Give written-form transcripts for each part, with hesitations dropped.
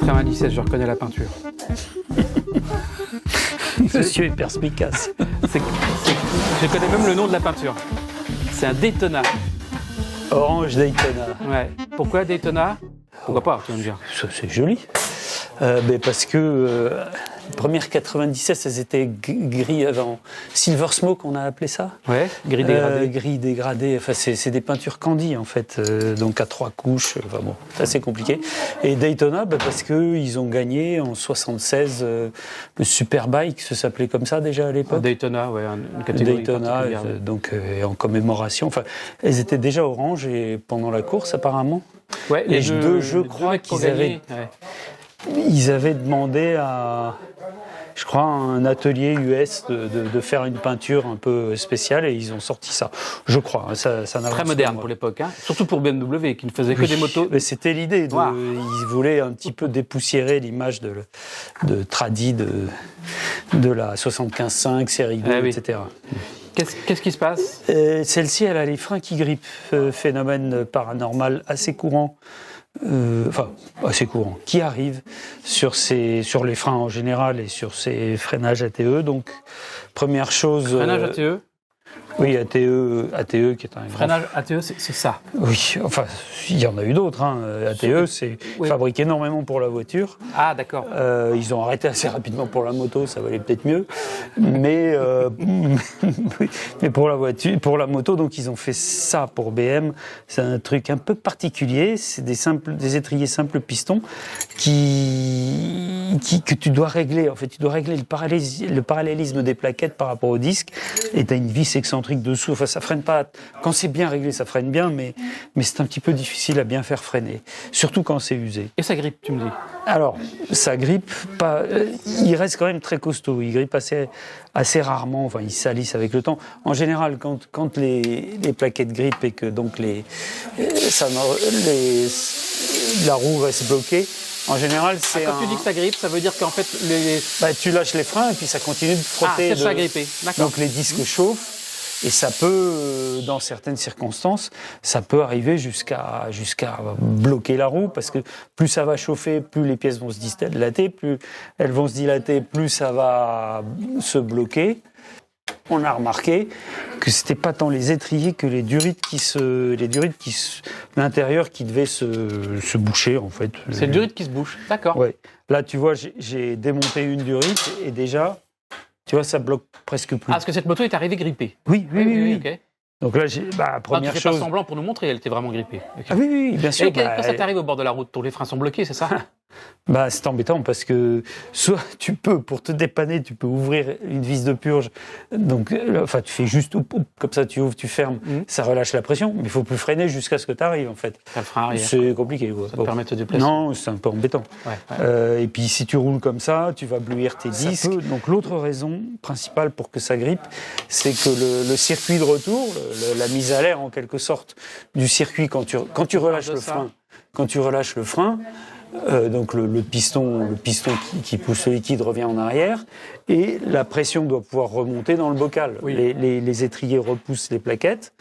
97, je reconnais la peinture. Monsieur est perspicace. Je connais même le nom de la peinture. C'est un Daytona. Orange Daytona. Ouais. Pourquoi Daytona? Pourquoi pas, tu vas me dire. Ça, c'est joli. Parce que les premières 97, elles étaient gris avant. Silver Smoke, on a appelé ça. Ouais, gris dégradé. Gris dégradé. Enfin, c'est des peintures candy, en fait. Donc à 3 couches. Enfin bon, c'est assez compliqué. Et Daytona, parce qu'ils ont gagné en 76 le Superbike, ça s'appelait comme ça déjà à l'époque. Daytona, ouais, une catégorie Daytona, donc en commémoration. Enfin, elles étaient déjà oranges et pendant la course, apparemment. Ouais, les deux, je crois qu'ils avaient. Ouais. Ils avaient demandé à, je crois, un atelier US de faire une peinture un peu spéciale et ils ont sorti ça. Je crois. Ça très moderne pour l'époque, hein. Surtout pour BMW qui ne faisait que des motos. Mais c'était l'idée. Ils voulaient un petit peu dépoussiérer l'image de tradi de la 75.5, série 2, etc. Qu'est-ce qui se passe? Celle-ci, elle a les freins qui grippent. Phénomène paranormal assez courant. Assez courant, qui arrive sur les freins en général et sur ces freinages ATE. Donc, première chose... Freinage ATE? Oui, ATE qui est un... Freinage ATE, c'est ça? Oui, enfin, il y en a eu d'autres. ATE, c'est fabriqué énormément pour la voiture. Ah, d'accord. Ils ont arrêté assez rapidement pour la moto, ça valait peut-être mieux. Mais pour la voiture, pour la moto, donc ils ont fait ça pour BM. C'est un truc un peu particulier. C'est des étriers simples pistons que tu dois régler. En fait, tu dois régler le parallélisme des plaquettes par rapport au disque. Et tu as une vis excentrique dessous. Enfin, ça freine pas. Quand c'est bien réglé, ça freine bien, mais c'est un petit peu difficile à bien faire freiner. Surtout quand c'est usé. Et ça grippe, tu me dis? Alors, ça grippe pas. Il reste quand même très costaud. Il grippe assez rarement. Enfin, il salisse avec le temps. En général, quand les plaquettes grippent et que donc la roue reste bloquée, en général, c'est quand tu dis que ça grippe, ça veut dire qu'en fait... tu lâches les freins et puis ça continue de frotter. Ah, c'est ça à gripper. D'accord. Donc les disques chauffent. Et ça peut, dans certaines circonstances, ça peut arriver jusqu'à bloquer la roue, parce que plus ça va chauffer, plus les pièces vont se dilater, plus elles vont se dilater, plus ça va se bloquer. On a remarqué que c'était pas tant les étriers que les durites l'intérieur qui devait se boucher, en fait. C'est le durite qui se bouche, d'accord. Ouais. Là, tu vois, j'ai démonté une durite et déjà, tu vois, ça bloque presque plus. Ah, parce que cette moto est arrivée grippée. Oui. Okay. Donc là, première tu fais chose... pas semblant pour nous montrer, elle était vraiment grippée. Okay. Ah oui, bien sûr. Et quand ça t'arrive au bord de la route, tous les freins sont bloqués, c'est ça? C'est embêtant parce que soit tu peux, pour te dépanner, tu peux ouvrir une vis de purge. Donc, tu fais juste comme ça, tu ouvres, tu fermes, ça relâche la pression, mais il faut plus freiner jusqu'à ce que tu arrives, en fait. T'as le frein arrière. C'est compliqué. Quoi. Ça te permet de te déplacer. Non, c'est un peu embêtant. Ouais. Et puis, si tu roules comme ça, tu vas blouir tes disques. Donc, l'autre raison principale pour que ça grippe, c'est que le circuit de retour, la mise à l'air en quelque sorte du circuit quand tu relâches le frein, donc le piston qui pousse le liquide revient en arrière et la pression doit pouvoir remonter dans le bocal. Oui. Les étriers repoussent les plaquettes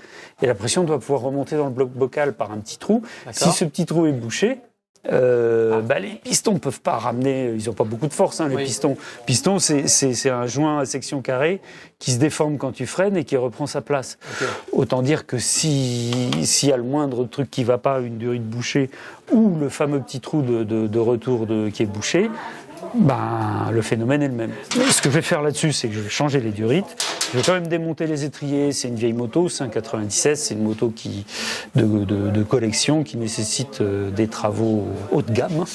et la pression doit pouvoir remonter dans le bloc bocal par un petit trou. D'accord. Si ce petit trou est bouché, les pistons peuvent pas ramener, ils ont pas beaucoup de force, les pistons. Piston, c'est un joint à section carrée qui se déforme quand tu freines et qui reprend sa place. Okay. Autant dire que s'il y a le moindre truc qui va pas, une durite bouchée ou le fameux petit trou de retour qui est bouché, le phénomène est le même. Mais ce que je vais faire là-dessus, c'est que je vais changer les durites. Je vais quand même démonter les étriers. C'est une vieille moto, c'est un 96. C'est une moto de collection qui nécessite des travaux haut de gamme.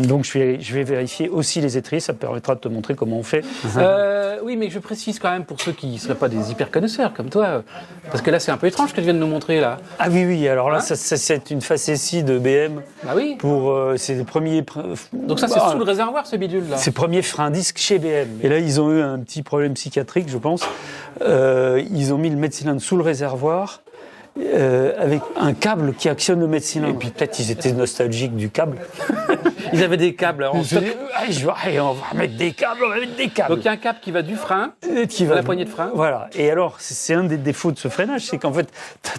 Donc je vais vérifier aussi les étriers. Ça me permettra de te montrer comment on fait. Oui, mais je précise quand même pour ceux qui ne seraient pas des hyper connaisseurs comme toi, parce que là c'est un peu étrange ce que tu viens de nous montrer là. Ah oui. Alors là, ça, c'est une facétie de BM. Bah oui. C'est les premiers. Donc ça, c'est sous le réservoir, ce bidule-là. C'est le premier frein disque chez BM. Et là, ils ont eu un petit problème psychiatrique, je pense. Ils ont mis le mètre cylindre sous le réservoir avec un câble qui actionne le mètre cylindre. Et puis peut-être ils étaient nostalgiques du câble. Ils avaient des câbles en stock. On va mettre des câbles, on va mettre des câbles. Donc il y a un câble qui va du frein qui à la poignée de frein. Voilà. Et alors, c'est un des défauts de ce freinage, c'est qu'en fait,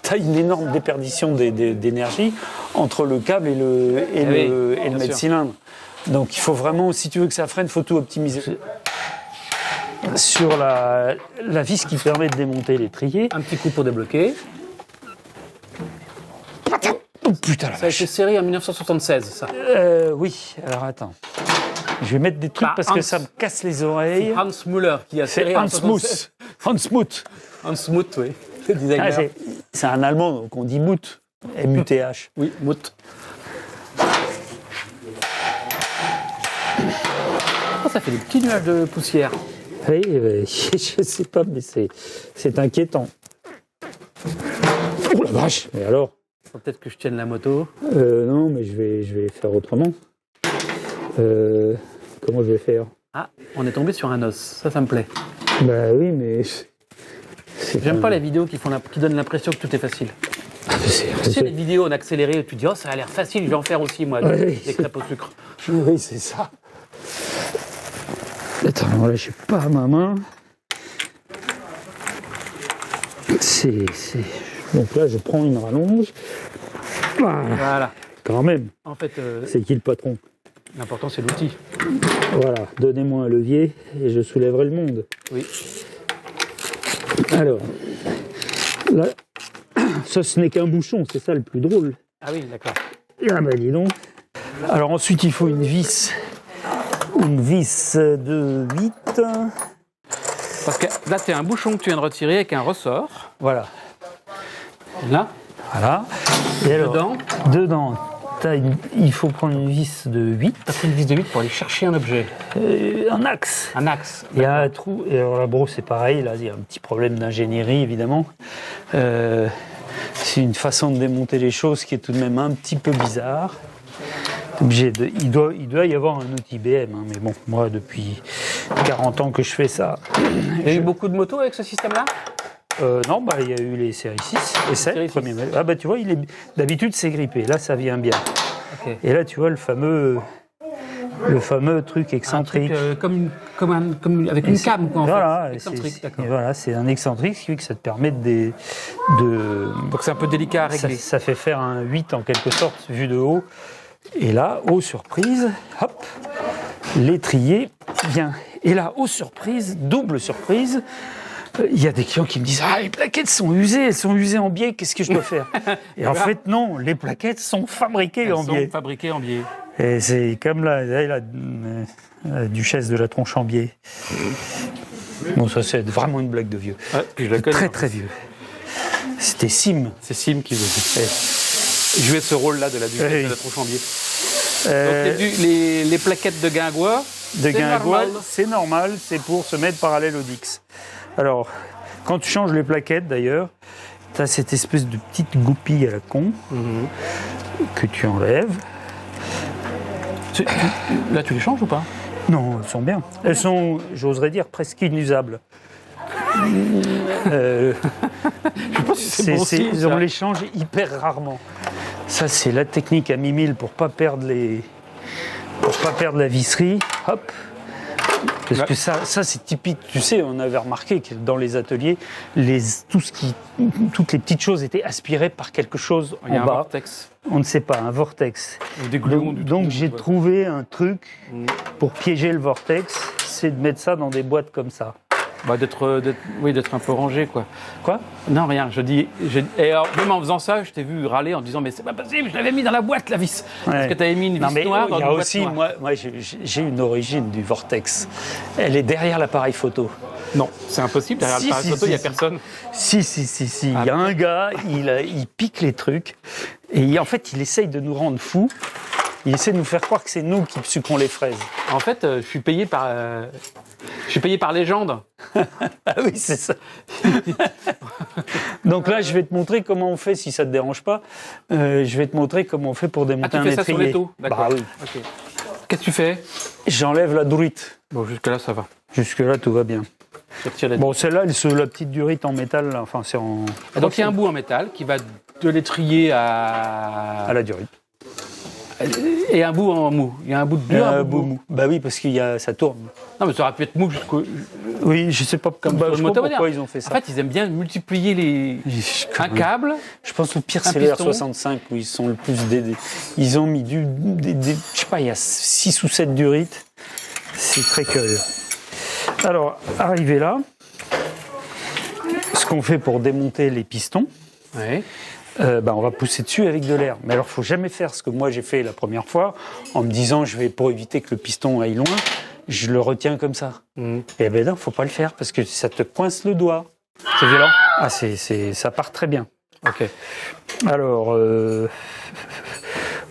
tu as une énorme déperdition d'énergie entre le câble et le bien mètre sûr. cylindre. Donc il faut vraiment, si tu veux que ça freine, il faut tout optimiser. Sur la vis qui permet de démonter l'étrier. Un petit coup pour débloquer. Oh putain la Ça a vache. été serré en 1976, ça. Oui, alors attends. Je vais mettre des trucs Bah, parce que Hans. ça me casse les oreilles. Hans Müller qui a C'est serré en Hans 1976. Mousse. Hans Muth. Hans Muth, oui. Le designer. Ah, c'est un Allemand, donc on dit Muth. M-U-T-H. Oui, Muth. Oh, ça fait des petits nuages de poussière. Oui, je sais pas, mais c'est inquiétant. Oh la vache. Et alors? Faut peut-être que je tienne la moto. Non, mais je vais faire autrement. Comment je vais faire? Ah, on est tombé sur un os. Ça me plaît. Bah oui, mais... J'aime pas les vidéos qui donnent l'impression que tout est facile. Tu sais, les vidéos en accéléré où tu dis « Oh, ça a l'air facile, je vais en faire aussi, moi, Ouais. des crêpes au sucre. » Oui, c'est ça. Attends, là, j'ai pas ma main. Donc là, je prends une rallonge. Voilà. Voilà. Quand même. En fait, C'est qui le patron? l'important, c'est l'outil. Voilà, donnez-moi un levier et je soulèverai le monde. Oui. Alors, là, ça, ce n'est qu'un bouchon, c'est ça le plus drôle. Ah oui, d'accord. Ah bah dis donc. Alors ensuite, il faut une vis de 8. Parce que là, c'est un bouchon que tu viens de retirer avec un ressort. Voilà. Là, Voilà. Et alors, dedans, il faut prendre une vis de 8, tu as pris une vis de 8 pour aller chercher un objet. un axe. Un axe. Il y a un trou, et alors la brosse c'est pareil, là il y a un petit problème d'ingénierie évidemment. C'est une façon de démonter les choses qui est tout de même un petit peu bizarre. Il doit y avoir un outil BM, hein, mais bon, moi depuis 40 ans que je fais ça. Il y a eu beaucoup de motos avec ce système-là? Non, bah il y a eu les séries 6 et 7, série 6. premier modèle. Ah bah tu vois, d'habitude c'est grippé, là ça vient bien. Ok. Et là tu vois le fameux truc Un excentrique. truc comme avec une cam, quoi, en Voilà, fait. Excentrique, d'accord. voilà, c'est un excentrique, ce qui fait que ça te permet de Donc c'est un peu délicat à régler. ça fait faire un 8 en quelque sorte, vu de haut. Et là, aux surprises, hop, l'étrier vient. Et là, aux surprises, double surprise, il y a des clients qui me disent « Ah, les plaquettes sont usées, elles sont usées en biais, qu'est-ce que je dois faire ?» Et en fait, non, les plaquettes sont fabriquées en biais. Fabriqués en biais. Et c'est comme la duchesse de la tronche en biais. Bon, ça c'est vraiment une blague de vieux. Ouais, puis je la connais. Très très vieux. C'était Sim. C'est Sim qui jouait ce rôle-là de la duchesse Oui. de la tronche en biais. Euh, Donc les plaquettes de guingois, de c'est Guingois, normal. c'est normal, c'est pour se mettre parallèle au Dix. Alors, quand tu changes les plaquettes d'ailleurs, tu as cette espèce de petite goupille à la con que tu enlèves. Là, tu les changes ou pas? Non, elles sont bien. Elles sont, j'oserais dire, presque inusables. Je sais pas si c'est bon signe, ça. On les change hyper rarement. Ça, c'est la technique à mi-mille pour pas perdre la visserie. Hop. Parce que ça c'est typique. Tu sais, on avait remarqué que dans les ateliers, toutes les petites choses étaient aspirées par quelque chose Il y a en un bas. vortex. On ne sait pas, un vortex. Ou des gluons, Donc j'ai trouvé un truc pour piéger le vortex, c'est de mettre ça dans des boîtes comme ça. Bah, d'être un peu rangé, quoi. Quoi? Non, rien. Et alors, même en faisant ça, je t'ai vu râler en disant, mais c'est pas possible, je l'avais mis dans la boîte, la vis. Parce Ouais. que tu avais mis une Non, vis mais noire dans il y une a boîte aussi, noire. moi j'ai une origine du vortex. Elle est derrière l'appareil photo. Non, c'est impossible. Derrière Si, le appareil si, photo, il n'y a si. personne. Si. Il y a un gars, il pique les trucs. Et en fait, il essaye de nous rendre fous. Il essaie de nous faire croire que c'est nous qui sucrons les fraises. En fait, je suis payé par légende. Ah oui, c'est ça. Donc là, je vais te montrer comment on fait, si ça te dérange pas. Je vais te montrer comment on fait pour Ah, démonter tu un fais ça étrier. sur les taux. D'accord. Bah oui. Ok. Qu'est-ce que tu fais? J'enlève la druite. Bon, jusque-là, ça va. Jusque-là, tout va bien. qui retire les... Bon, celle-là, la petite durite en métal, là, enfin, c'est en... Ah, donc il y a un bout en métal qui va de l'étrier à la durite. Et un bout en mou. Il y a un bout de dur, un bout de mou. Bah oui, parce ça tourne. Non, mais ça aurait pu être mou jusqu'au... Oui, je sais pas, Comme je sais pas pourquoi pourquoi ils ont fait ça. En fait, ils aiment bien multiplier un câble. Je pense que le pire, un c'est le piston. R65 où ils sont le plus ils ont mis je sais pas, il y a 6 ou 7 durites. C'est très curieux. Alors, arrivé là, ce qu'on fait pour démonter les pistons, Ouais. on va pousser dessus avec de l'air. Mais alors, il faut jamais faire ce que moi j'ai fait la première fois, en me disant, pour éviter que le piston aille loin, je le retiens comme ça. Et ben non, faut pas le faire parce que ça te coince le doigt. C'est violent. Ah, ça part très bien. Ok. Alors,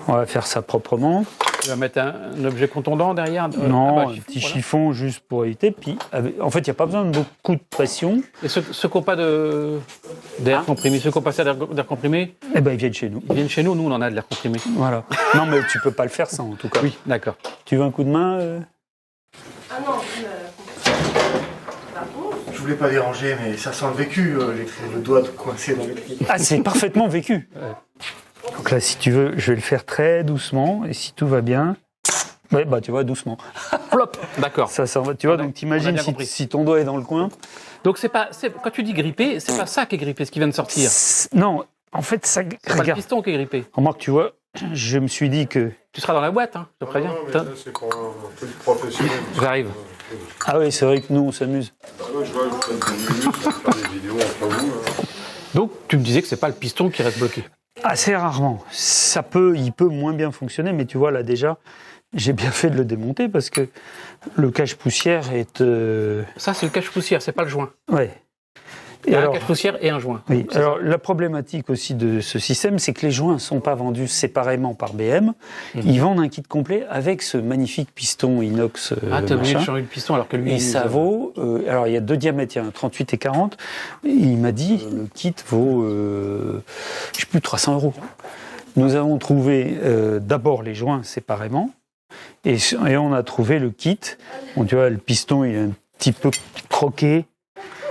on va faire ça proprement. Tu vas mettre un objet contondant derrière. Non, un petit chiffon juste pour éviter. Puis, en fait, il n'y a pas besoin de beaucoup de pression. Et ceux qui n'ont pas d'air comprimé, ceux qui n'ont pas ça d'air comprimé, Eh ben, ils viennent chez nous. ils viennent chez nous. Nous, on en a de l'air comprimé. Voilà. Non, mais tu peux pas le faire sans, en tout cas. Oui, d'accord. Tu veux un coup de main Ah non, je voulais pas déranger, mais ça sent le vécu, le doigt coincé dans l'étrier. Ah, c'est parfaitement vécu. Donc là, si tu veux, je vais le faire très doucement. Et si tout va bien, ouais, bah tu vois, doucement. Flop. D'accord. Ça va. Tu vois, donc on a t'imagines bien compris. si ton doigt est dans le coin. Donc quand tu dis gripper, c'est pas ça qui est grippé, ce qui vient de sortir. Non, en fait, ça. C'est pas le Regarde. piston qui est grippé. Remarque, tu vois, je me suis dit que. Tu seras dans la boîte, hein, je te préviens. Non, mais ça, c'est pour un truc professionnel. J'arrive. Ah oui, c'est vrai que nous, on s'amuse. Bah ouais, je vois, vous faites des minutes, on va faire des vidéos entre vous. Donc tu me disais que c'est pas le piston qui reste bloqué. Assez rarement. Il peut moins bien fonctionner, mais tu vois, là déjà, j'ai bien fait de le démonter parce que le cache-poussière est. Ça, c'est le cache-poussière, c'est pas le joint. Ouais. Il y a alors, un cache-poussière et un joint. oui. C'est Alors, la problématique aussi de ce système, c'est que les joints ne sont pas vendus séparément par BM. Ils vendent un kit complet avec ce magnifique piston inox. Ah, t'es obligé de machin. changer le piston alors que lui. Et ça vaut. Alors, il y a 2 diamètres, il y a un 38 et 40. Et il m'a dit le kit vaut, je sais plus, 300 €. Nous avons trouvé d'abord les joints séparément. Et on a trouvé le kit. Bon, tu vois, le piston, il est un petit peu croqué.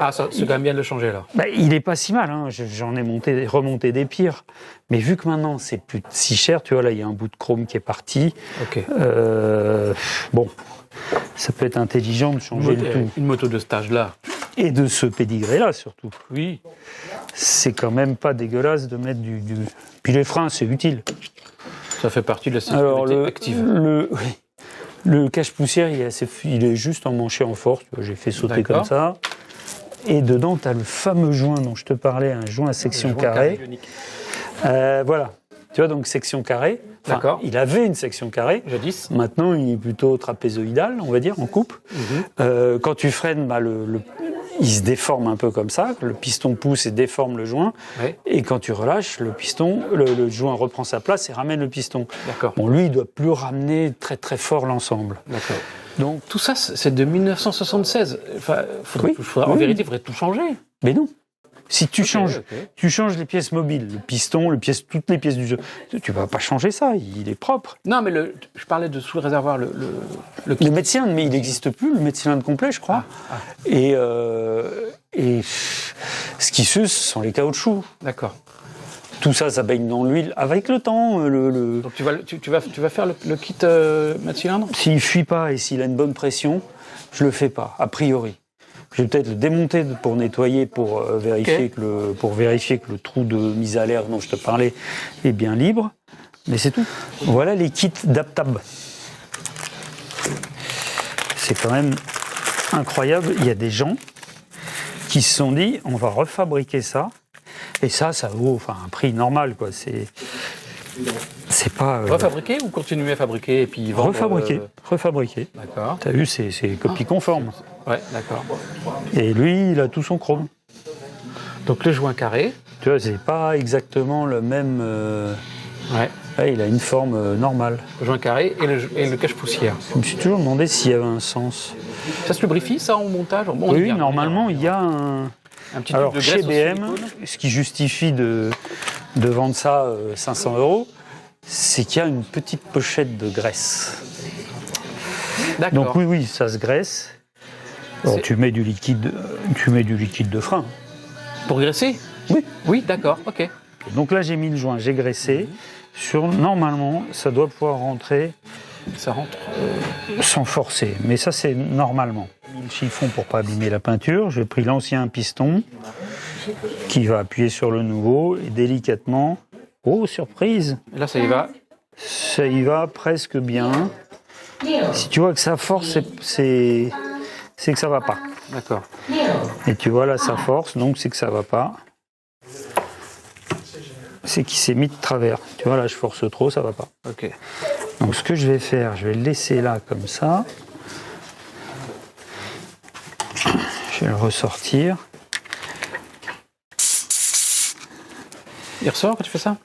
Ah, ça, c'est quand même bien de le changer là. Bah, il est pas si mal, hein. J'en ai remonté des pires. Mais vu que maintenant c'est plus si cher, tu vois, là il y a un bout de chrome qui est parti. Ok. Bon, ça peut être intelligent de changer le tout. Une moto de stage là. Et de ce pédigré-là surtout. Oui. C'est quand même pas dégueulasse de mettre du... Puis les freins, c'est utile. Ça fait partie de la Alors sécurité active. le cache-poussière, il est juste emmanché en force. Tu vois, j'ai fait sauter D'accord. comme ça. Et dedans, tu as le fameux joint dont je te parlais, un joint à section Le joint carrée. ionique. Voilà. Tu vois, donc section carrée. Enfin, D'accord. il avait une section carrée. Jadis. Maintenant, il est plutôt trapézoïdal, on va dire, en coupe. Quand tu freines, bah, il se déforme un peu comme ça. Le piston pousse et déforme le joint. Ouais. Et quand tu relâches, le joint reprend sa place et ramène le piston. D'accord. Bon, lui, il doit plus ramener très très fort l'ensemble. D'accord. Donc, Tout ça, c'est de 1976. Enfin, en vérité, il faudrait tout changer. mais non. Si tu changes, ok. tu changes les pièces mobiles, le piston, toutes les pièces du jeu, tu vas pas changer ça, il est propre. Non, mais je parlais de sous le réservoir, le Le médecin, mais il n'existe plus, le médecin de complet, je crois. Et ce qui s'use, ce sont les caoutchoucs. D'accord. Tout ça, ça baigne dans l'huile avec le temps. Donc tu vas faire le kit mètre cylindre. S'il fuit pas et s'il a une bonne pression, je le fais pas, a priori. Je vais peut-être le démonter pour nettoyer, pour vérifier que le trou de mise à l'air dont je te parlais est bien libre. Mais c'est tout. Voilà les kits d'Aptab. C'est quand même incroyable. Il y a des gens qui se sont dit, on va refabriquer ça. Et ça vaut un prix normal, quoi. C'est pas... Refabriquer ou continuer à fabriquer et puis vendre Refabriquer. D'accord. T'as vu, c'est copie conforme. Ouais, d'accord. Et lui, il a tout son chrome. Donc le joint carré. Tu vois, c'est pas exactement le même... Ouais. Ouais, il a une forme normale. Le joint carré et le cache-poussière. Je me suis toujours demandé s'il y avait un sens. Ça se lubrifie, ça, en montage? Bon, on y Oui, vient, normalement, on y il y vient. a un... Un petit Alors, tube de chez graisse au BM, silicone. ce qui justifie de vendre ça 500 €, c'est qu'il y a une petite pochette de graisse. D'accord. Donc oui, ça se graisse. Alors, tu mets du liquide de frein. Pour graisser? Oui. Oui, d'accord, ok. Donc là, j'ai mis le joint, j'ai graissé. Normalement, ça doit pouvoir rentrer Ça rentre. sans forcer. Mais ça, c'est normalement. J'ai mis le chiffon pour pas abîmer la peinture. J'ai pris l'ancien piston qui va appuyer sur le nouveau et délicatement. Oh, surprise! Et là, ça y va. Ça y va presque bien. Si tu vois que ça force, c'est que ça va pas. D'accord. Et tu vois là, ça force, donc c'est que ça va pas. C'est qu'il s'est mis de travers. Tu vois là, je force trop, ça va pas. Ok. Donc ce que je vais faire, je vais le laisser là comme ça. Je vais le ressortir. Il ressort quand tu fais ça?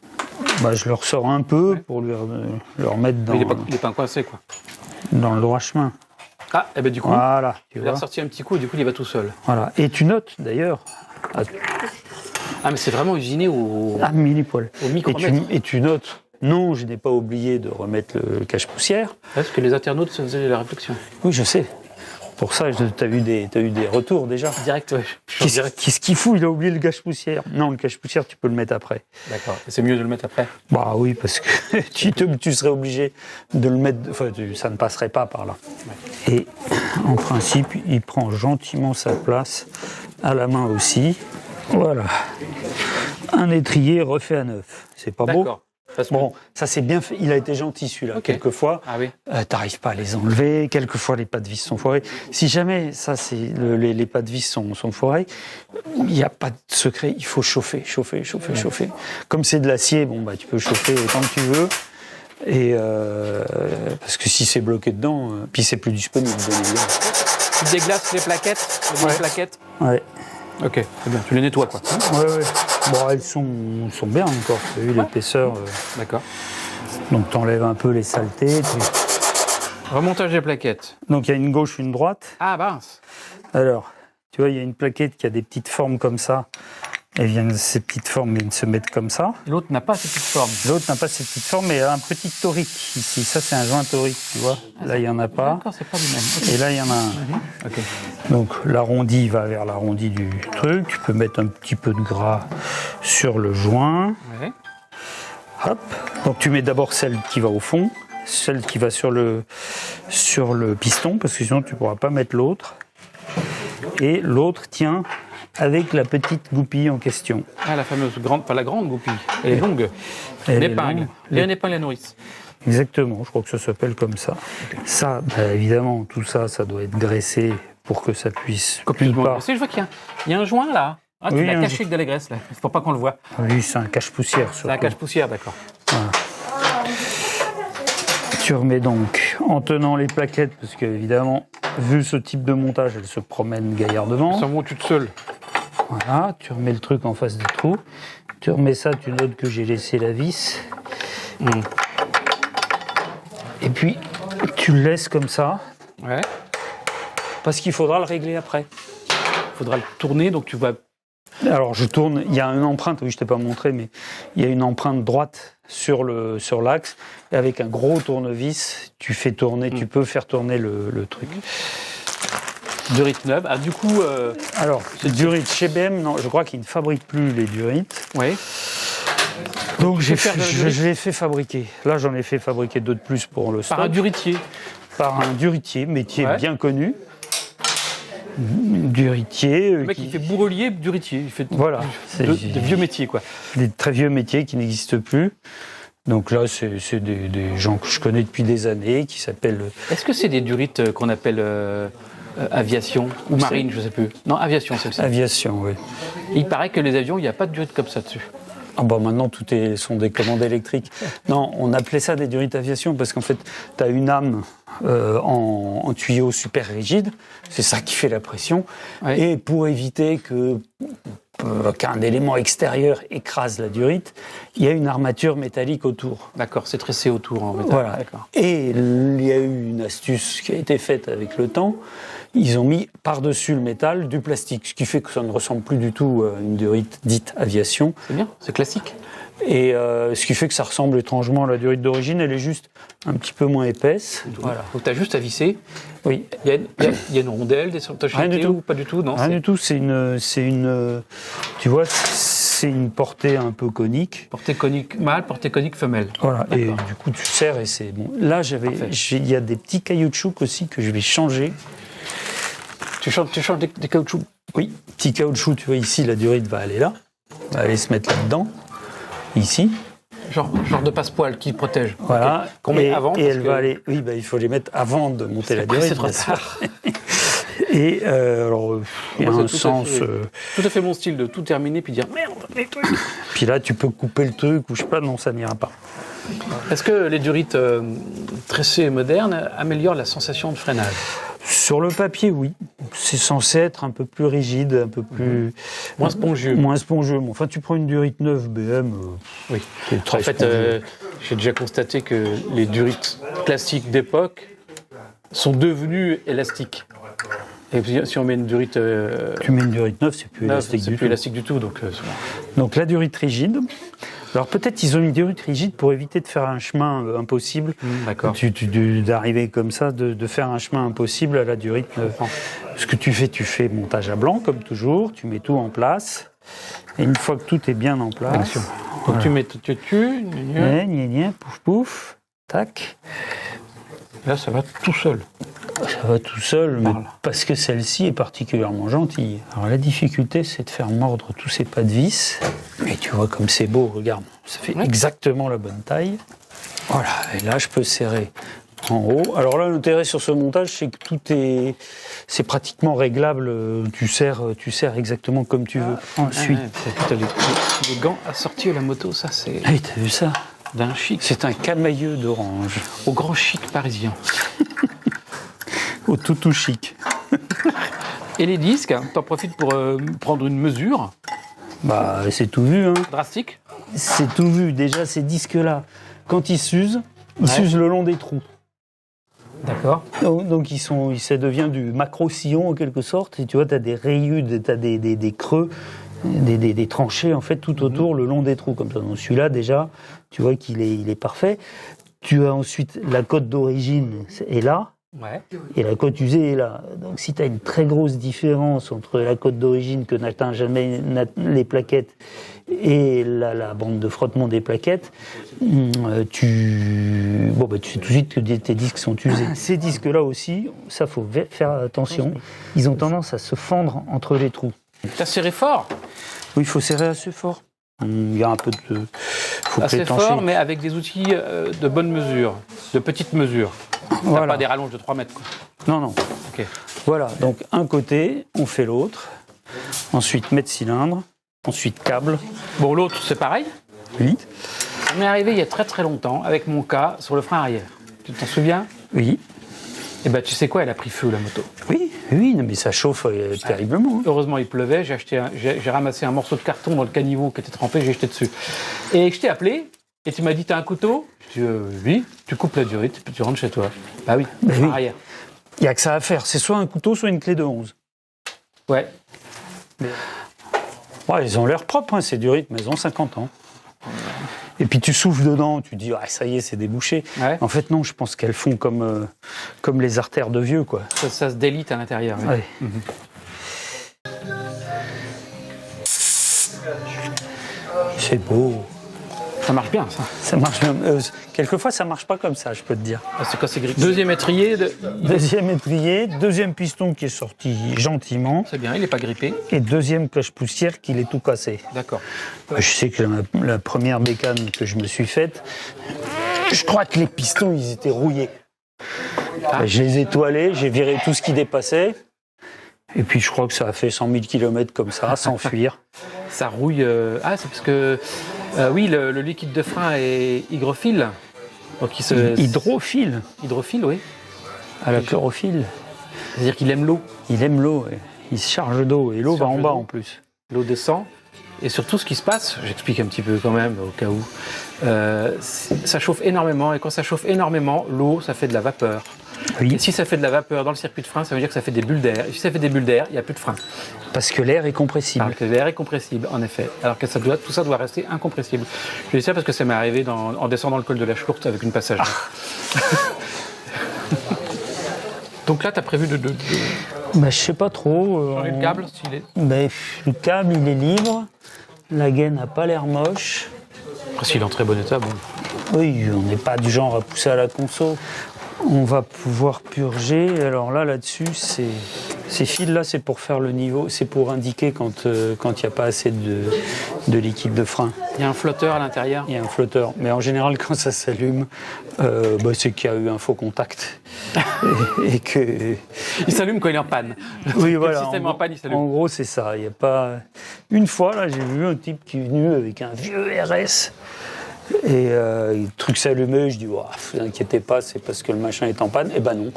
Bah, je le ressors un peu pour le remettre dans, Il est pas coincé, quoi. dans le droit chemin. Ah, et ben du coup, Voilà, tu il a vois. ressorti un petit coup et du coup, il y va tout seul. Voilà. Et tu notes d'ailleurs Ah, mais c'est vraiment usiné au à millipoil. micromètre. Et tu notes. Non, je n'ai pas oublié de remettre le cache-poussière. Est-ce que les internautes se faisaient la réflexion? Oui, je sais. Pour ça, tu as eu des retours déjà. Direct, ouais. Je suis en direct. Qu'est-ce qu'il fout? Il a oublié le cache-poussière. Non, le cache-poussière, tu peux le mettre après. D'accord. Et c'est mieux de le mettre après. Bah oui, parce que tu serais obligé de le mettre. Enfin, ça ne passerait pas par là. Ouais. Et en principe, il prend gentiment sa place à la main aussi. Voilà. Un étrier refait à neuf. C'est pas beau? D'accord. Parce que- Bon, ça c'est bien fait. Il a été gentil celui-là. Ok. Quelquefois, Ah oui. t'arrives pas à les enlever. Quelquefois, les pas de vis sont foirés. Si jamais ça, les pas de vis sont foirés, il n'y a pas de secret. Il faut chauffer. Comme c'est de l'acier, bon bah tu peux chauffer autant que tu veux. Et parce que si c'est bloqué dedans, puis c'est plus disponible. Bien évidemment. Tu déglaces les plaquettes, les plaquettes. Ouais. Ok, c'est bien. Tu les nettoies, quoi. Ouais. Bon, elles sont bien encore. Tu as vu l'épaisseur. D'accord. Donc t'enlèves un peu les saletés. Remontage des plaquettes. Donc il y a une gauche, une droite. Ah, mince. Alors, tu vois, il y a une plaquette qui a des petites formes comme ça. Ces petites formes viennent se mettre comme ça. L'autre n'a pas cette petite forme. L'autre n'a pas ces petites formes, mais elle a un petit torique ici. Ça, c'est un joint torique, tu vois. Là, il n'y en a pas. D'accord, c'est pas du même. Ok. Et là, il y en a un. Ok. Donc, l'arrondi va vers l'arrondi du truc. Tu peux mettre un petit peu de gras sur le joint. Ouais. Hop. Donc, tu mets d'abord celle qui va au fond, celle qui va sur le piston, parce que sinon, tu ne pourras pas mettre l'autre. Et l'autre tient avec la petite goupille en question. Ah, la fameuse grande, pas la grande goupille. Elle est longue. Elle est L'épingle. longue. Une épingle à nourrice. Exactement, je crois que ça s'appelle comme ça. Ça, bah, évidemment, tout ça, ça doit être graissé pour que ça puisse... Copieusement d'une part- graissé. Je vois qu'il y a un joint là. Ah, tu Oui, l'as un caché avec de la graisse là. C'est pour pas qu'on le voit. Oui, c'est un cache-poussière C'est surtout. un cache-poussière, d'accord. Tu remets donc, en tenant les plaquettes, parce qu'évidemment, vu ce type de montage, elles se promènent gaillardement. Ça monte toute seule. Voilà, tu remets le truc en face du trou. Tu remets ça, tu notes que j'ai laissé la vis. Et puis, tu le laisses comme ça, Ouais. parce qu'il faudra le régler après. Il faudra le tourner, donc tu vas. Alors je tourne, il y a une empreinte, oui je t'ai pas montré, mais il y a une empreinte droite sur l'axe, et avec un gros tournevis, tu fais tourner, tu peux faire tourner le truc. Durite neuve. Ah, du coup. Alors, Durit, chez BM, non, je crois qu'ils ne fabriquent plus les Durites. Ouais. Donc fais faire de la Durit je l'ai fait fabriquer. Là j'en ai fait fabriquer deux de plus pour le stock. Par un duritier. Par un duritier, métier Ouais. bien connu. Duritier. Le mec, il fait bourrelier, duritier. Il fait Voilà. des vieux métiers, quoi. Des très vieux métiers qui n'existent plus. Donc là, c'est des gens que je connais depuis des années, qui s'appellent... Est-ce que c'est des durites qu'on appelle aviation ou marine, je sais plus. Non, aviation, c'est ça. Aviation, oui. Il paraît que les avions, il n'y a pas de durite comme ça dessus. Ah bah maintenant, sont des commandes électriques. Non, on appelait ça des durites aviation parce qu'en fait, tu as une âme en tuyau super rigide. C'est ça qui fait la pression. Ouais. Et pour éviter qu'un élément extérieur écrase la durite, il y a une armature métallique autour. D'accord, c'est tressé autour en métal. Voilà. D'accord. Et il y a eu une astuce qui a été faite avec le temps. Ils ont mis par-dessus le métal du plastique, ce qui fait que ça ne ressemble plus du tout à une durite dite aviation. C'est bien, c'est classique. Et ce qui fait que ça ressemble étrangement à la durite d'origine, elle est juste un petit peu moins épaisse. Voilà. Donc tu as juste à visser. Oui. Il y a une rondelle, des sortachetés ou pas du tout, non? Rien du tout, c'est une, tu vois, c'est une portée un peu conique. Portée conique mâle, portée conique femelle. Voilà, et du coup tu serres et c'est bon. Là, il y a des petits caoutchoucs aussi que je vais changer. Tu changes des caoutchoucs? Oui, petit caoutchouc, tu vois, ici, la durite va aller là, va aller se mettre là-dedans, ici. Genre de passepoil qui protège. Voilà, okay. Qu'on met avant. Et elle va aller, oui, il faut les mettre avant de monter la durite. C'est trop tard. Et alors, il y a un sens... Tout à fait mon style de tout terminer puis dire merde, les trucs. Puis là, tu peux couper le truc ou je sais pas, non, ça n'ira pas. Est-ce que les durites tressées et modernes améliorent la sensation de freinage? Sur le papier, oui. C'est censé être un peu plus rigide, un peu plus... Moins spongieux. Moins spongieux. Enfin, tu prends une durite neuve BM, oui. C'est très en fait, j'ai déjà constaté que les durites classiques d'époque sont devenues élastiques. Et puis, si on met une durite... tu mets une durite neuve, c'est plus élastique du tout. Donc la durite rigide... Alors peut-être ils ont une durite rigide pour éviter de faire un chemin impossible. D'accord. D'arriver comme ça, de faire un chemin impossible à la durite neuve. Ce que tu fais montage à blanc comme toujours, tu mets tout en place. Et une fois que tout est bien en place... Donc voilà. tu mets pouf pouf, tac. Là ça va tout seul. Ça va tout seul, mais parce que celle-ci est particulièrement gentille. Alors la difficulté, c'est de faire mordre tous ces pas de vis. Et tu vois comme c'est beau, regarde, ça fait exactement la bonne taille. Voilà, et là je peux serrer en haut. Alors là, l'intérêt sur ce montage, c'est que c'est pratiquement réglable. Tu serres exactement comme tu veux. Ensuite, t'as les gants assortis à la moto, ça c'est... Ah oui, t'as vu ça? D'un chic. C'est un camailleux d'orange. Au grand chic parisien. Au tout chic. Et les disques, t'en profites pour prendre une mesure. Bah, c'est tout vu, hein. Drastique. C'est tout vu. Déjà, ces disques-là, quand ils s'usent, ils s'usent le long des trous. D'accord. Donc ça devient du macro-sillon en quelque sorte. Et tu vois, tu as des rayures, tu as des creux, des tranchées en fait tout autour le long des trous comme ça. Donc celui-là déjà, tu vois qu'il est parfait. Tu as ensuite la cote d'origine est là. Ouais. Et la cote usée est là. Donc si tu as une très grosse différence entre la cote d'origine que n'atteint jamais les plaquettes et la bande de frottement des plaquettes, tu sais tout de suite que tes disques sont usés. Ces disques-là aussi, ça faut faire attention, ils ont tendance à se fendre entre les trous. T'as serré fort? Oui, il faut serrer assez fort. Il y a un peu de... faut assez pétancher. fort, mais avec des outils de bonne mesure, de petite mesure. Voilà. Pas des rallonges de 3 mètres. Quoi. Non. Okay. Voilà, donc un côté, on fait l'autre. Ensuite, mètre cylindre. Ensuite, câble. Bon, l'autre, c'est pareil? Oui. Ça m'est arrivé il y a très très longtemps, avec mon cas, sur le frein arrière. Tu t'en souviens? Oui. Eh ben, tu sais quoi, elle a pris feu, la moto. Oui, mais ça chauffe terriblement. Heureusement, il pleuvait. J'ai ramassé un morceau de carton dans le caniveau qui était trempé, j'ai jeté dessus. Et je t'ai appelé, et tu m'as dit, t'as un couteau? Je dis, oui. Tu coupes la durite, et puis tu rentres chez toi. Bah oui, frein arrière. Il n'y a que ça à faire. C'est soit un couteau, soit une clé de 11. Ouais. Ouais, elles ont l'air propres, hein, ces durites, mais elles ont 50 ans. Et puis tu souffles dedans, tu te dis, ça y est, c'est débouché. Ouais. En fait, non, je pense qu'elles font comme les artères de vieux, quoi. Ça se délite à l'intérieur. Ouais. C'est beau. Ça marche bien, ça. Ça marche bien. Quelquefois, ça marche pas comme ça, je peux te dire. Ah, c'est quoi, c'est grippé? Deuxième étrier. Deuxième étrier, deuxième piston qui est sorti gentiment. C'est bien, il n'est pas grippé. Et deuxième cloche poussière qui est tout cassé. D'accord. Je sais que la première bécane que je me suis faite, je crois que les pistons, ils étaient rouillés. Je les ai toilés, j'ai viré tout ce qui dépassait. Et puis je crois que ça a fait 100 000 km comme ça, sans fuir. Ça rouille... Ah, c'est parce que... oui, le liquide de frein est hygrophile. Donc Hydrophile. Hydrophile, oui. À la chlorophylle. C'est-à-dire qu'il aime l'eau. Il aime l'eau, ouais. Il se charge d'eau. Et l'eau va en bas en plus. L'eau descend. Et surtout, ce qui se passe, j'explique un petit peu quand même, au cas où, ça chauffe énormément. Et quand ça chauffe énormément, l'eau, ça fait de la vapeur. Oui. Et si ça fait de la vapeur dans le circuit de frein, ça veut dire que ça fait des bulles d'air. Et si ça fait des bulles d'air, il n'y a plus de frein. Parce que l'air est compressible. Alors que l'air est compressible, en effet. Alors que tout ça doit rester incompressible. Je dis ça parce que ça m'est arrivé en descendant le col de la Schlourte avec une passagère. Donc là, tu as prévu de Bah, je sais pas trop. changer le câble s'il est... Le câble, il est libre. La gaine n'a pas l'air moche. S'il est en très bon état, bon. Oui, on n'est pas du genre à pousser à la conso. On va pouvoir purger. Alors là-dessus, ces fils-là, c'est pour faire le niveau, c'est pour indiquer quand il n'y a pas assez de liquide de frein. Il y a un flotteur à l'intérieur. Il y a un flotteur. Mais en général, quand ça s'allume, c'est qu'il y a eu un faux contact. et que... Il s'allume quand il est en panne. Oui, voilà. Le système en panne, il s'allume. En gros, c'est ça. Il y a pas... Une fois, là, j'ai vu un type qui est venu avec un vieux RS. Et le truc s'allumait, je dis, oh, vous inquiétez pas, c'est parce que le machin est en panne. Eh ben non,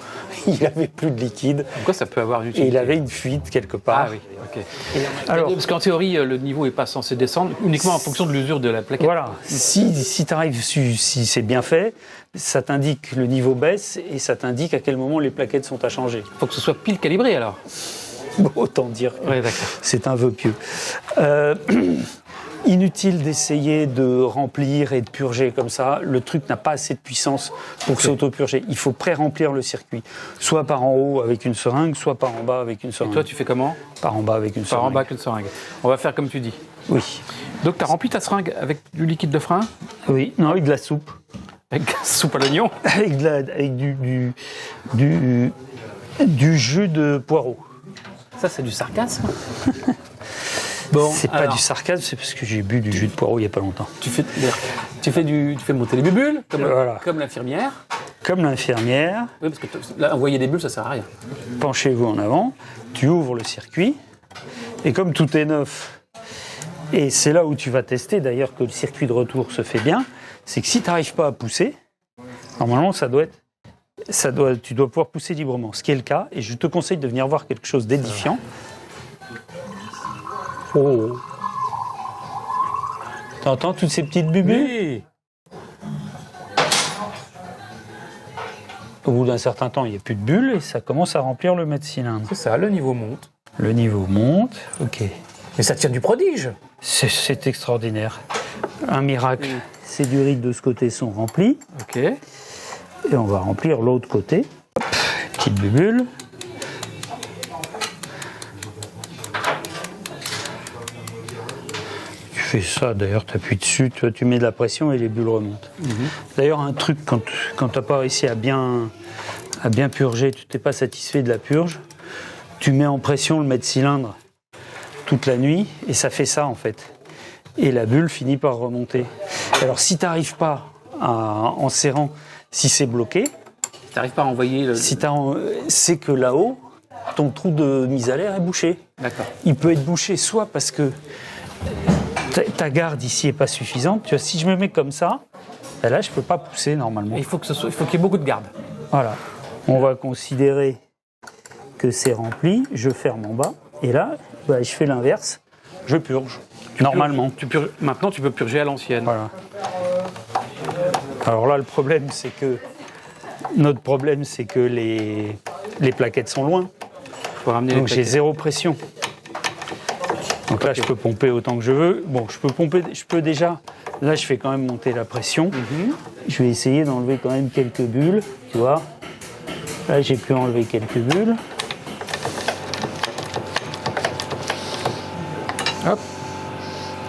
il avait plus de liquide. Pourquoi ça peut avoir une Et utilité? il avait une fuite quelque part. Ah oui, ok. Alors, Parce qu'en théorie, le niveau n'est pas censé descendre uniquement en fonction de l'usure de la plaquette. voilà, si tu arrives, si c'est bien fait, ça t'indique le niveau baisse et ça t'indique à quel moment les plaquettes sont à changer. Il faut que ce soit pile calibré alors. Autant dire que Oui, d'accord. c'est un vœu pieux. Inutile d'essayer de remplir et de purger comme ça. Le truc n'a pas assez de puissance pour s'auto-purger. Il faut pré-remplir le circuit. Soit par en haut avec une seringue, soit par en bas avec une seringue. Toi, tu fais comment? Par en bas avec une Par seringue. en bas qu'une seringue. On va faire comme tu dis. Oui. Donc, tu as rempli ta seringue avec du liquide de frein? Oui. Non, avec de la soupe. Avec soupe à l'oignon? Avec du jus de poireau. Ça, c'est du sarcasme. Bon, C'est pas alors, du sarcasme, c'est parce que j'ai bu du jus de poireau il y a pas longtemps. tu fais monter les bulles, Voilà. comme l'infirmière. Comme l'infirmière, Oui, parce que là, envoyer des bulles, ça sert à rien. penchez-vous en avant, tu ouvres le circuit, et comme tout est neuf, et c'est là où tu vas tester d'ailleurs que le circuit de retour se fait bien, c'est que si tu n'arrives pas à pousser, normalement tu dois pouvoir pousser librement, ce qui est le cas, et je te conseille de venir voir quelque chose d'édifiant. Oh. T'entends toutes ces petites bulles? Oui. Au bout d'un certain temps, il n'y a plus de bulles et ça commence à remplir le mètre cylindre. C'est ça, le niveau monte. Le niveau monte, ok. Mais ça tient du prodige. C'est extraordinaire. Un miracle. Ces durites de ce côté sont remplies Ok. et on va remplir l'autre côté. Hop, petite bulle. Tu fais ça, d'ailleurs, tu appuies dessus, tu mets de la pression et les bulles remontent. D'ailleurs, un truc, quand tu n'as pas réussi à bien purger, tu n'es pas satisfait de la purge, tu mets en pression le mètre cylindre toute la nuit et ça fait ça en fait. Et la bulle finit par remonter. Alors si tu n'arrives pas en serrant, si c'est bloqué, Tu n'arrives pas à envoyer le... c'est que là-haut, ton trou de mise à l'air est bouché. D'accord. Il peut être bouché soit parce que ta garde ici est pas suffisante. Tu vois, si je me mets comme ça, ben là je peux pas pousser normalement. Il faut qu'il y ait beaucoup de garde. Voilà. On va considérer que c'est rempli. Je ferme en bas et là, ben, je fais l'inverse. Je purge. Normalement. Maintenant, tu peux purger à l'ancienne. Voilà. Alors là, notre problème, c'est que les plaquettes sont loin. Faut ramener Donc les j'ai plaquettes. zéro pression. Donc là, je peux pomper autant que je veux. Bon, je peux déjà... Là, je fais quand même monter la pression. Je vais essayer d'enlever quand même quelques bulles, tu vois. Là, j'ai pu enlever quelques bulles. Hop.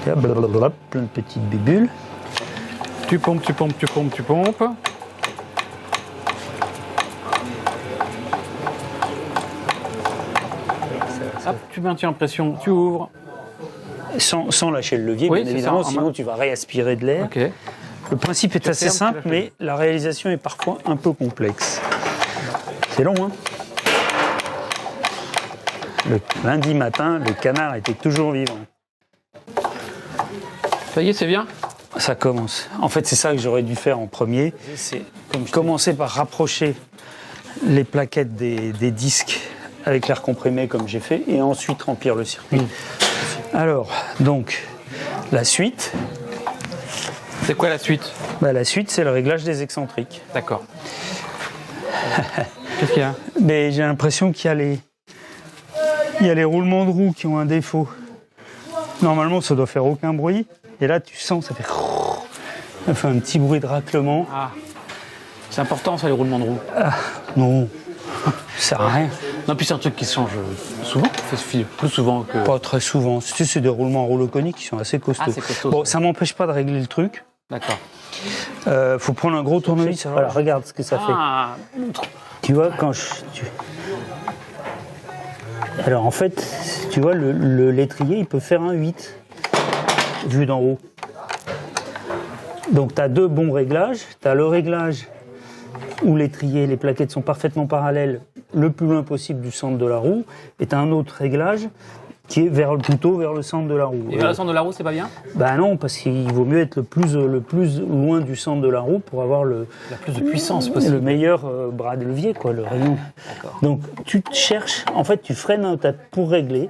Là, blablabla, plein de petites bulles. Tu pompes, tu pompes, tu pompes, tu pompes. Hop, tu maintiens en pression, tu ouvres. Sans lâcher le levier, Oui, bien c'est évidemment, ça, en sinon main. tu vas réaspirer de l'air. Ok. Le principe est assez fermes, tu simple, lâches. mais la réalisation est parfois un peu complexe. C'est long, hein? Le lundi matin, le canard était toujours vivant. Ça y est, c'est bien. Ça commence. En fait, c'est ça que j'aurais dû faire en premier. C'est commencer par rapprocher les plaquettes des disques avec l'air comprimé comme j'ai fait, et ensuite remplir le circuit. Alors, donc, la suite, C'est quoi la suite? la suite, c'est le réglage des excentriques. D'accord. Qu'est-ce qu'il y a? Mais j'ai l'impression qu'il y a les roulements de roues qui ont un défaut. Normalement, ça doit faire aucun bruit. Et là, tu sens, ça fait un petit bruit de raclement. Ah, c'est important ça, les roulements de roue. Non, ça sert à rien. Non, puis c'est un truc qui se change souvent, plus souvent que... Pas très souvent. C'est des roulements en rouleau conique qui sont assez costauds. Ah, c'est costaud, Bon, ça. ça m'empêche pas de régler le truc. D'accord. Faut prendre un gros tournevis. Voilà, regarde ce que ça fait. Ah, Tu vois, Alors en fait, tu vois, le lettrier, il peut faire un 8, vu d'en haut. Donc tu as deux bons réglages. Tu as le réglage où l'étrier, les plaquettes sont parfaitement parallèles, le plus loin possible du centre de la roue. Et tu as un autre réglage qui est plutôt vers le centre de la roue. et vers le centre de la roue, c'est pas bien? Bah non, parce qu'il vaut mieux être le plus loin du centre de la roue pour avoir La plus de puissance possible. le meilleur bras de levier, quoi, le rayon. D'accord. Donc tu te cherches, en fait tu freines pour régler,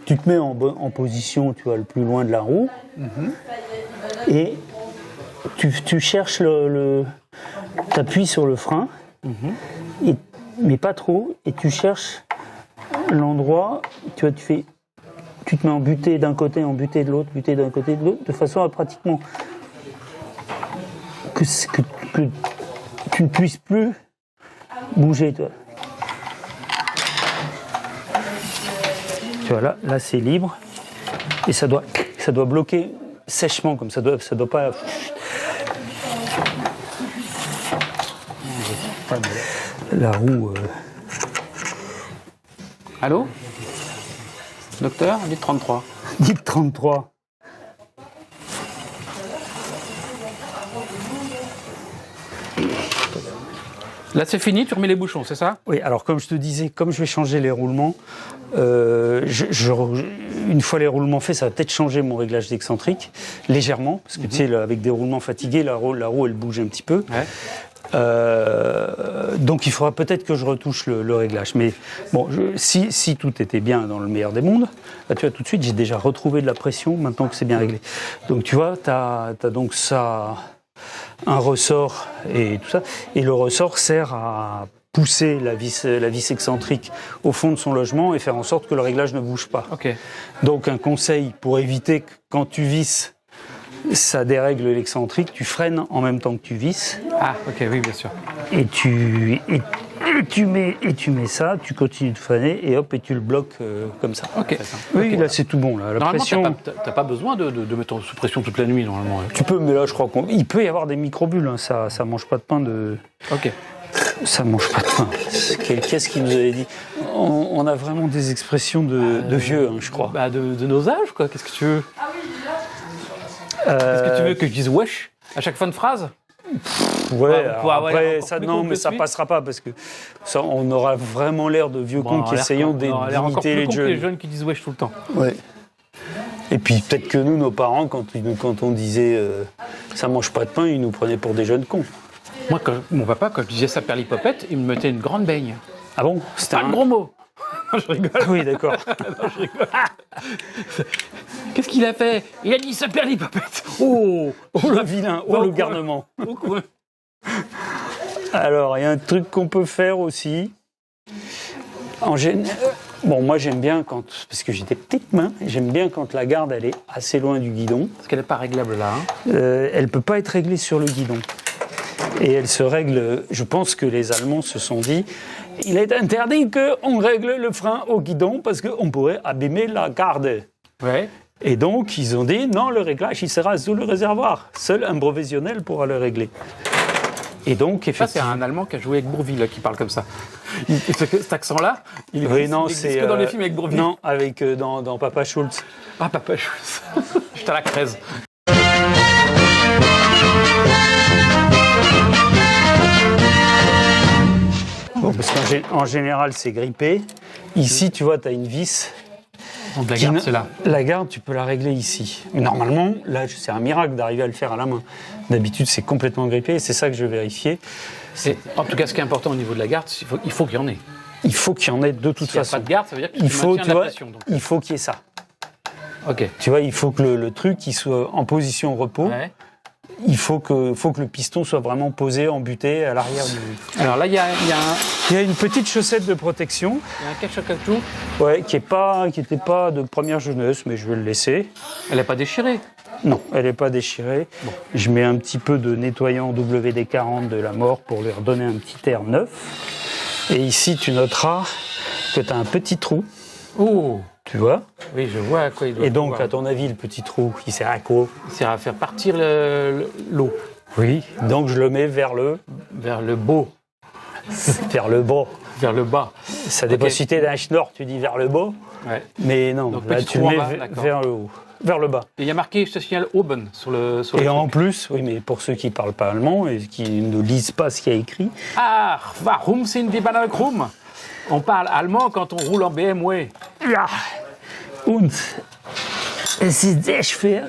tu te mets en position, tu vois, le plus loin de la roue, et tu cherches t'appuies sur le frein, mais pas trop, et tu cherches l'endroit, tu vois, tu te mets en butée d'un côté, en butée de l'autre, butée d'un côté de l'autre, de façon à pratiquement que tu ne puisses plus bouger, toi. Tu vois, là c'est libre, et ça doit bloquer sèchement, comme ça doit pas... La roue... Allô? Docteur, dites 33. Dites 33. Là, c'est fini, tu remets les bouchons, c'est ça? Oui, alors comme je te disais, comme je vais changer les roulements, une fois les roulements faits, ça va peut-être changer mon réglage d'excentrique, légèrement, parce que tu sais, avec des roulements fatigués, la roue elle bouge un petit peu. Ouais. Donc il faudra peut-être que je retouche le réglage. Mais bon, si tout était bien dans le meilleur des mondes, là, tu vois, tout de suite, j'ai déjà retrouvé de la pression maintenant que c'est bien réglé. Donc tu vois, t'as donc ça, un ressort et tout ça. Et le ressort sert à pousser la vis excentrique au fond de son logement et faire en sorte que le réglage ne bouge pas. Ok. Donc un conseil pour éviter que quand tu visses, ça dérègle l'excentrique, tu freines en même temps que tu visses. Ah, ok, oui, bien sûr. Et tu mets ça, tu continues de freiner et hop, et tu le bloques comme ça. Ok. Oui, là c'est tout bon. Là. La Normalement, pression, t'as pas besoin de mettre sous pression toute la nuit, normalement. Ouais. tu peux, mais là je crois qu'il peut y avoir des microbules. Hein, ça mange pas de pain de. Ok. Ça mange pas de pain. Qu'est-ce qu'il nous avait dit? On a vraiment des expressions de vieux, hein, je crois. Bah, de nos âges, quoi. Qu'est-ce que tu veux? Est-ce que tu veux que je dise wesh à chaque fin de phrase? Ouais, on pourra avoir après, encore ça, plus non, con mais que ça celui. passera pas parce que ça, on aura vraiment l'air de vieux cons qui essayons encore d'imiter plus les con que jeunes. les jeunes qui disent wesh tout le temps. Ouais. Et puis peut-être que nous, nos parents, quand on disait ça mange pas de pain, ils nous prenaient pour des jeunes cons. Moi, mon papa, quand je disais ça perlipopette, il me mettait une grande baigne. Ah bon? C'était Pas un gros mot. Je rigole. Ah oui, d'accord. Qu'est-ce qu'il a fait? Il a dit ça perlipopette. Oh, Oh le vilain, oh Au le coin. garnement. Au coin. Alors, il y a un truc qu'on peut faire aussi. Bon, moi j'aime bien parce que j'ai des petites mains, j'aime bien quand la garde elle est assez loin du guidon. Parce qu'elle n'est pas réglable là. Hein. Elle peut pas être réglée sur le guidon. Et elle se règle, je pense que les Allemands se sont dit, il est interdit qu'on règle le frein au guidon parce qu'on pourrait abîmer la garde. Ouais. Et donc, ils ont dit, non, le réglage, il sera sous le réservoir. Seul un professionnel pourra le régler. Et donc, Ça, c'est effectivement... un Allemand qui a joué avec Bourvil qui parle comme ça. Cet accent-là, il Oui, existe, non, il existe c'est... que dans les films avec Bourvil. Non, avec, dans Papa Schultz. Ah, papa, j'étais à la crèse. Bon, parce qu'en général, c'est grippé. Ici, tu vois, tu as une vis. Donc la garde, c'est là. La garde, tu peux la régler ici. Mais normalement, là, c'est un miracle d'arriver à le faire à la main. D'habitude, c'est complètement grippé et c'est ça que je vais vérifier. Et, en tout cas, ce qui est important au niveau de la garde, il faut qu'il y en ait. Il faut qu'il y en ait de toute S'il n'y a façon. pas de garde, ça veut dire que tu Il faut, maintiens tu la vois, pression. Donc. il faut qu'il y ait ça. Ok. Tu vois, il faut que le truc il soit en position repos. Ouais. il faut que le piston soit vraiment posé, embuté à l'arrière du... Alors là, il y a Il y a une petite chaussette de protection, un catch à tout. ouais, qui était pas de première jeunesse, mais je vais le laisser. Elle n'est pas déchirée. Non, elle n'est pas déchirée. Je mets un petit peu de nettoyant WD-40 de la mort pour lui redonner un petit air neuf. Et ici, tu noteras que tu as un petit trou, Oh, tu vois. oui, je vois à quoi il doit Et donc, pouvoir. à ton avis, le petit trou, il sert à quoi? Il sert à faire partir l'eau Oui, donc je le mets vers le vers le beau, vers le bas. vers le bas. Ça dépend si t'es d'un schnorr, tu dis vers le bas. Ouais. Mais non, Donc, là petit tu trou le en mets bas, d'accord. vers le haut, vers le bas. Et il y a marqué, je te signale, Oben sur le Et truc. en plus, oui, mais pour ceux qui ne parlent pas allemand et qui ne lisent pas ce qu'il y a écrit, Ah, warum sind die Bananen krumm? On parle allemand quand on roule en BMW. ja, und es ist sehr schwer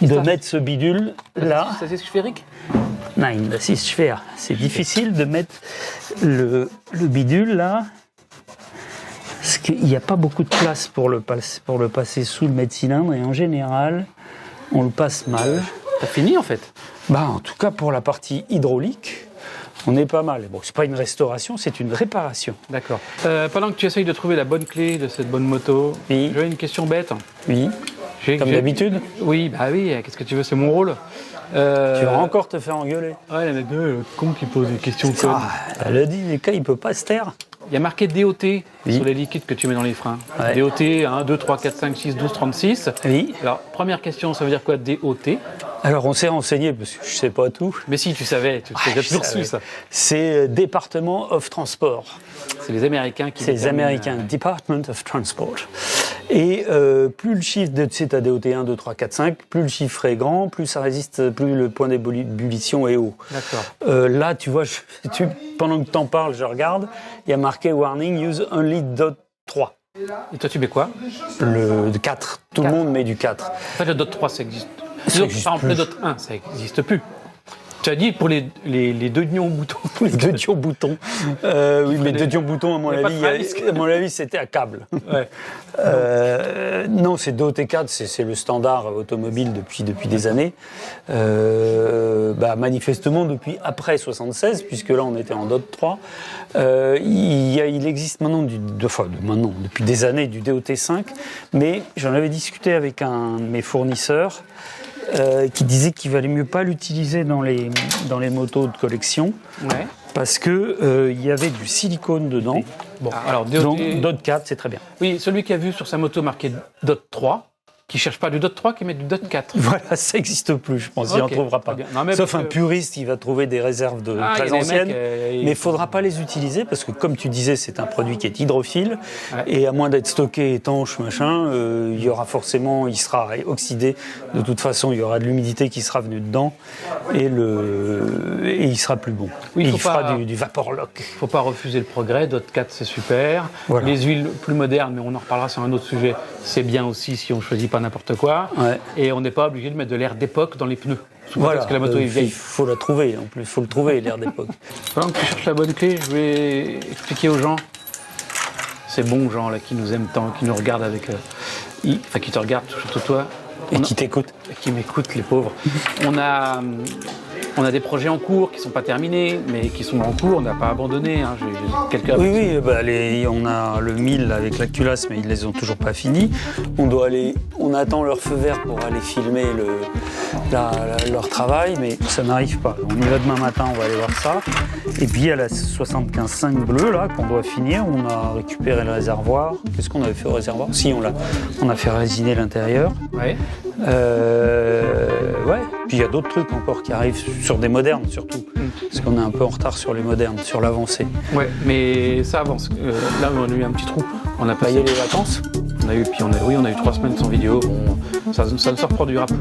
de mettre ce bidule là. Ça c'est sphérique? Nein, das ist schwer. C'est difficile de mettre le bidule là. Parce qu'il n'y a pas beaucoup de place pour le passer sous le mètre-cylindre et en général, on le passe mal. T'as fini en fait. Bah, en tout cas, pour la partie hydraulique, on est pas mal. Bon, c'est pas une restauration, c'est une réparation. D'accord. Pendant que tu essayes de trouver la bonne clé de cette bonne moto, Oui. j'ai une question bête. Oui, comme d'habitude. Oui, bah oui, qu'est-ce que tu veux, c'est mon rôle. Tu vas encore te faire engueuler. Ouais, le mec, le con qui pose des questions connes. Ah, elle a dit, les cas, il peut pas se taire. Il y a marqué DOT Oui. sur les liquides que tu mets dans les freins. Ouais. DOT 1, 2, 3, 4, 5, 6, 12, 36. Oui. Alors, première question, ça veut dire quoi DOT? Alors, on s'est renseigné, parce que je sais pas tout. Mais si, tu savais, tu as toujours su ça. C'est Département of Transport. C'est les Américains qui C'est les déterminent, Américains, Department of Transport. Et plus le chiffre de, tu sais, t'as DOT 1, 2, 3, 4, 5, plus le chiffre est grand, plus ça résiste, plus le point d'ébullition est haut. D'accord. Là, tu vois, pendant que t'en parles, je regarde, il y a marqué Warning, use only .3. Et toi, tu mets quoi? Le 4. Tout le 4. monde met du 4. En fait, le DOT 3, ça existe. Ça existe Par exemple, plus. le DOT 1, ça n'existe plus. Tu as dit pour les deux nions boutons. Les deux dions boutons. Oui, mais deux dions boutons, à mon y a pas avis, de risque. à mon avis, c'était à câble. Ouais. Non, c'est DOT4, c'est le standard automobile depuis des années. Manifestement depuis après 76, puisque là on était en DOT3. Il existe maintenant, depuis des années, du DOT5, mais j'en avais discuté avec un de mes fournisseurs qui disait qu'il valait mieux pas l'utiliser dans les motos de collection. Ouais. Parce que il y avait du silicone dedans. Bon, alors DOT. Donc, DOT 4, c'est très bien. Oui, celui qui a vu sur sa moto marqué DOT 3, qui cherche pas du DOT 3, qui met du DOT 4. Voilà, ça n'existe plus, je pense. Il Ok, n'en trouvera pas. très bien. Non, mais Sauf parce un que- puriste qui va trouver des réserves de Il y a très des anciennes. mecs, Mais il ne faudra pas les utiliser parce que, comme tu disais, c'est un produit qui est hydrophile. Ouais. Et à moins d'être stocké étanche, machin, il y aura forcément, il sera oxydé. De toute façon, il y aura de l'humidité qui sera venue dedans. Et il sera plus bon. Oui, Et faut il fera pas- du vapor lock. Il ne faut pas refuser le progrès. DOT 4, c'est super. Voilà. Les huiles plus modernes, mais on en reparlera sur un autre sujet, c'est bien aussi si on ne choisit pas n'importe quoi. Ouais. Et on n'est pas obligé de mettre de l'air d'époque dans les pneus. Sous prétexte que la moto est il vieille. faut la trouver, en plus, il faut le trouver, l'air d'époque. Pendant que tu cherches la bonne clé, je vais expliquer aux gens, ces bons gens là qui nous aiment tant, qui nous regardent avec, qui te regardent surtout toi, Et qui t'écoute. qui m'écoutent les pauvres. On a des projets en cours qui sont pas terminés, mais qui sont en cours. On n'a pas abandonné. Hein. J'ai quelques Oui, on a le 1000 avec la culasse, mais ils les ont toujours pas finis. On attend leur feu vert pour aller filmer leur travail, mais ça n'arrive pas. On y va demain matin, on va aller voir ça. Et puis il y a la 75.5 bleue là qu'on doit finir. On a récupéré le réservoir. Qu'est-ce qu'on avait fait au réservoir? Si, on a fait résiner l'intérieur. Ouais. Ouais. Puis il y a d'autres trucs encore qui arrivent sur des modernes surtout, parce qu'on est un peu en retard sur les modernes, sur l'avancée. Ouais, mais ça avance. Là, on a eu un petit trou. On a Bah, il y passé a les vacances. On a eu 3 semaines sans vidéo. Bon, ça ne se reproduira plus.